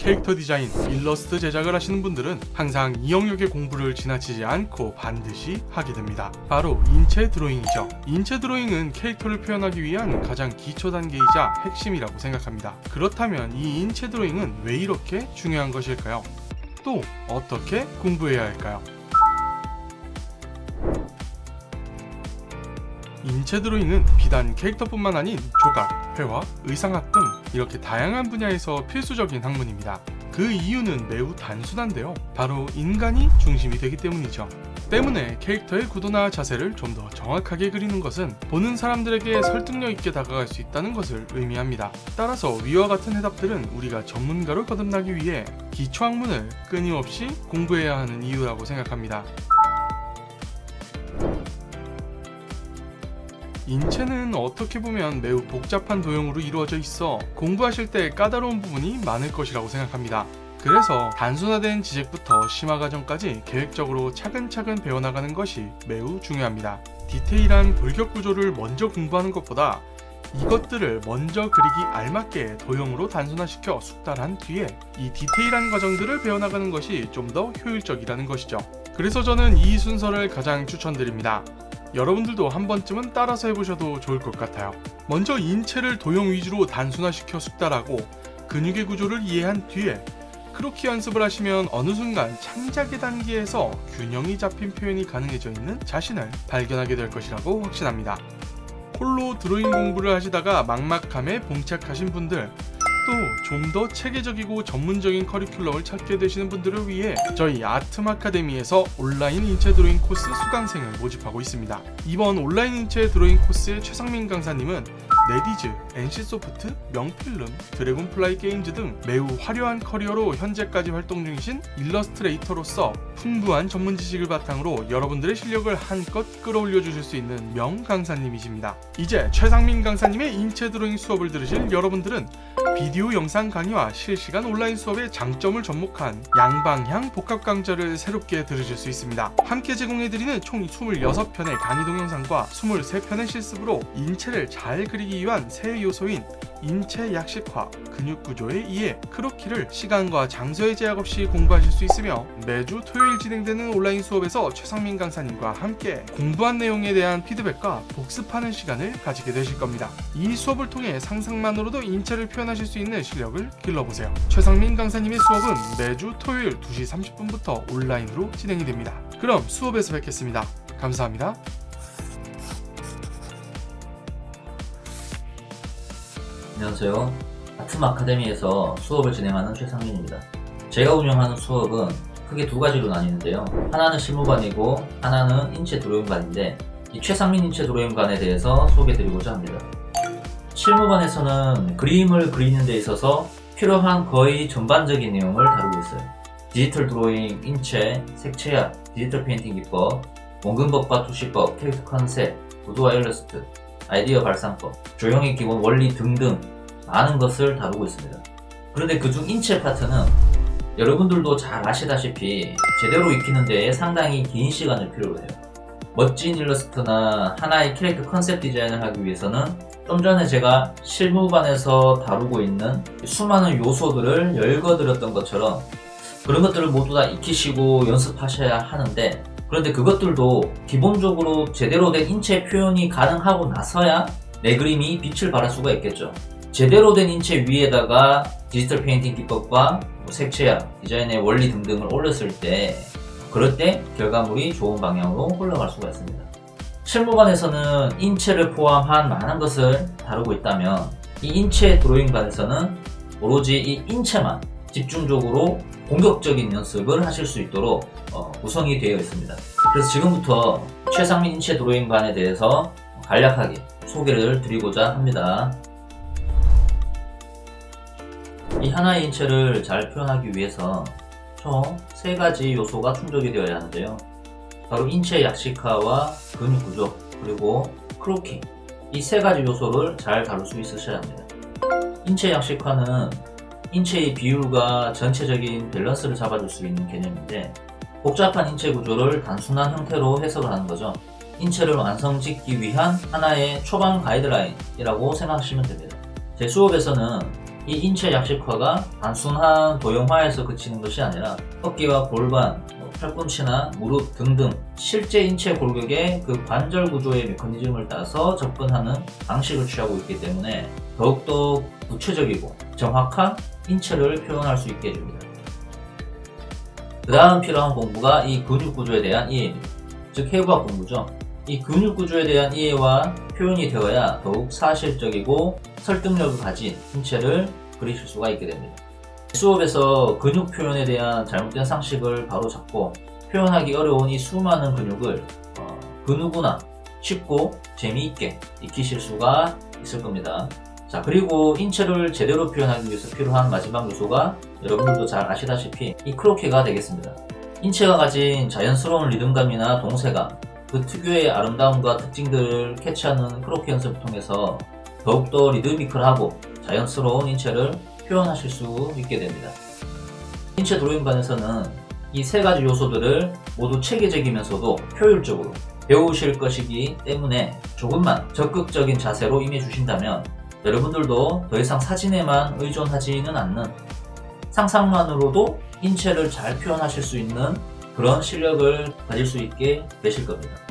캐릭터 디자인, 일러스트 제작을 하시는 분들은 항상 이 영역의 공부를 지나치지 않고 반드시 하게 됩니다. 바로 인체 드로잉이죠. 인체 드로잉은 캐릭터를 표현하기 위한 가장 기초 단계이자 핵심이라고 생각합니다. 그렇다면 이 인체 드로잉은 왜 이렇게 중요한 것일까요? 또 어떻게 공부해야 할까요? 인체 드로잉은 비단 캐릭터뿐만 아닌 조각, 회화, 의상학 등 이렇게 다양한 분야에서 필수적인 학문입니다. 그 이유는 매우 단순한데요. 바로 인간이 중심이 되기 때문이죠. 때문에 캐릭터의 구도나 자세를 좀 더 정확하게 그리는 것은 보는 사람들에게 설득력 있게 다가갈 수 있다는 것을 의미합니다. 따라서 위와 같은 해답들은 우리가 전문가로 거듭나기 위해 기초학문을 끊임없이 공부해야 하는 이유라고 생각합니다. 인체는 어떻게 보면 매우 복잡한 도형으로 이루어져 있어 공부하실 때 까다로운 부분이 많을 것이라고 생각합니다. 그래서 단순화된 지식부터 심화 과정까지 계획적으로 차근차근 배워나가는 것이 매우 중요합니다. 디테일한 돌격 구조를 먼저 공부하는 것보다 이것들을 먼저 그리기 알맞게 도형으로 단순화시켜 숙달한 뒤에 이 디테일한 과정들을 배워나가는 것이 좀 더 효율적이라는 것이죠. 그래서 저는 이 순서를 가장 추천드립니다. 여러분들도 한 번쯤은 따라서 해보셔도 좋을 것 같아요. 먼저 인체를 도형 위주로 단순화시켜 숙달하고 근육의 구조를 이해한 뒤에 크로키 연습을 하시면 어느 순간 창작의 단계에서 균형이 잡힌 표현이 가능해져 있는 자신을 발견하게 될 것이라고 확신합니다. 홀로 드로잉 공부를 하시다가 막막함에 봉착하신 분들, 또 좀 더 체계적이고 전문적인 커리큘럼을 찾게 되시는 분들을 위해 저희 아트마카데미에서 온라인 인체 드로잉 코스 수강생을 모집하고 있습니다. 이번 온라인 인체 드로잉 코스의 최상민 강사님은 네디즈, NC소프트, 명필름, 드래곤플라이 게임즈 등 매우 화려한 커리어로 현재까지 활동 중이신 일러스트레이터로서 풍부한 전문 지식을 바탕으로 여러분들의 실력을 한껏 끌어올려 주실 수 있는 명강사님이십니다. 이제 최상민 강사님의 인체 드로잉 수업을 들으실 여러분들은 비디오 영상 강의와 실시간 온라인 수업의 장점을 접목한 양방향 복합 강좌를 새롭게 들으실 수 있습니다. 함께 제공해드리는 총 26편의 강의 동영상과 23편의 실습으로 인체를 잘 그리기 위한 세 요소인 인체 약식화, 근육 구조의 이해, 크로키를 시간과 장소의 제약 없이 공부하실 수 있으며 매주 토요일 진행되는 온라인 수업에서 최상민 강사님과 함께 공부한 내용에 대한 피드백과 복습하는 시간을 가지게 되실 겁니다. 이 수업을 통해 상상만으로도 인체를 표현하실 수 있는 실력을 길러보세요. 최상민 강사님의 수업은 매주 토요일 2시 30분부터 온라인으로 진행이 됩니다. 그럼 수업에서 뵙겠습니다. 감사합니다. 안녕하세요. 아트마카데미에서 수업을 진행하는 최상민입니다. 제가 운영하는 수업은 크게 두 가지로 나뉘는데요. 하나는 실무반이고 하나는 인체 드로잉반인데 이 최상민 인체 드로잉반에 대해서 소개해드리고자 합니다. 실무반에서는 그림을 그리는 데 있어서 필요한 거의 전반적인 내용을 다루고 있어요. 디지털 드로잉, 인체, 색채약, 디지털 페인팅 기법, 원근법과 투시법, 캐릭터 컨셉, 구도와 일러스트, 아이디어 발상법, 조형의 기본 원리 등등 많은 것을 다루고 있습니다. 그런데 그중 인체 파트는 여러분들도 잘 아시다시피 제대로 익히는 데에 상당히 긴 시간을 필요로 해요. 멋진 일러스트나 하나의 캐릭터 컨셉 디자인을 하기 위해서는 좀 전에 제가 실무반에서 다루고 있는 수많은 요소들을 열거드렸던 것처럼 그런 것들을 모두 다 익히시고 연습하셔야 하는데, 그런데 그것들도 기본적으로 제대로 된 인체 표현이 가능하고 나서야 내 그림이 빛을 발할 수가 있겠죠. 제대로 된 인체 위에다가 디지털 페인팅 기법과 색채약, 디자인의 원리 등등을 올렸을 때, 그럴 때 결과물이 좋은 방향으로 흘러갈 수가 있습니다. 실무반에서는 인체를 포함한 많은 것을 다루고 있다면 이 인체 드로잉반에서는 오로지 이 인체만 집중적으로 공격적인 연습을 하실 수 있도록 구성이 되어 있습니다. 그래서 지금부터 최상민 인체 드로잉반에 대해서 간략하게 소개를 드리고자 합니다. 이 하나의 인체를 잘 표현하기 위해서 총 3가지 요소가 충족이 되어야 하는데요. 바로 인체 약식화와 근육 구조, 그리고 크로키, 이 3가지 요소를 잘 다룰 수 있으셔야 합니다. 인체 약식화는 인체의 비율과 전체적인 밸런스를 잡아줄 수 있는 개념인데, 복잡한 인체 구조를 단순한 형태로 해석을 하는 거죠. 인체를 완성짓기 위한 하나의 초반 가이드라인이라고 생각하시면 됩니다. 제 수업에서는 이 인체 약식화가 단순한 도형화에서 그치는 것이 아니라 어깨와 골반, 팔꿈치나 무릎 등등 실제 인체 골격의 그 관절 구조의 메커니즘을 따서 접근하는 방식을 취하고 있기 때문에 더욱더 구체적이고 정확한 인체를 표현할 수 있게 됩니다. 그 다음 필요한 공부가 이 근육 구조에 대한 이해입니다. 즉 해부학 공부죠. 이 근육 구조에 대한 이해와 표현이 되어야 더욱 사실적이고 설득력을 가진 인체를 그리실 수가 있게 됩니다. 수업에서 근육 표현에 대한 잘못된 상식을 바로잡고 표현하기 어려운 이 수많은 근육을 그 누구나 쉽고 재미있게 익히실 수가 있을 겁니다. 자, 그리고 인체를 제대로 표현하기 위해서 필요한 마지막 요소가 여러분들도 잘 아시다시피 이 크로키가 되겠습니다. 인체가 가진 자연스러운 리듬감이나 동세감, 그 특유의 아름다움과 특징들을 캐치하는 크로키 연습을 통해서 더욱더 리드미컬하고 자연스러운 인체를 표현하실 수 있게 됩니다. 인체 드로잉반에서는 이 세 가지 요소들을 모두 체계적이면서도 효율적으로 배우실 것이기 때문에 조금만 적극적인 자세로 임해주신다면 여러분들도 더 이상 사진에만 의존하지는 않는 상상만으로도 인체를 잘 표현하실 수 있는 그런 실력을 가질 수 있게 되실 겁니다.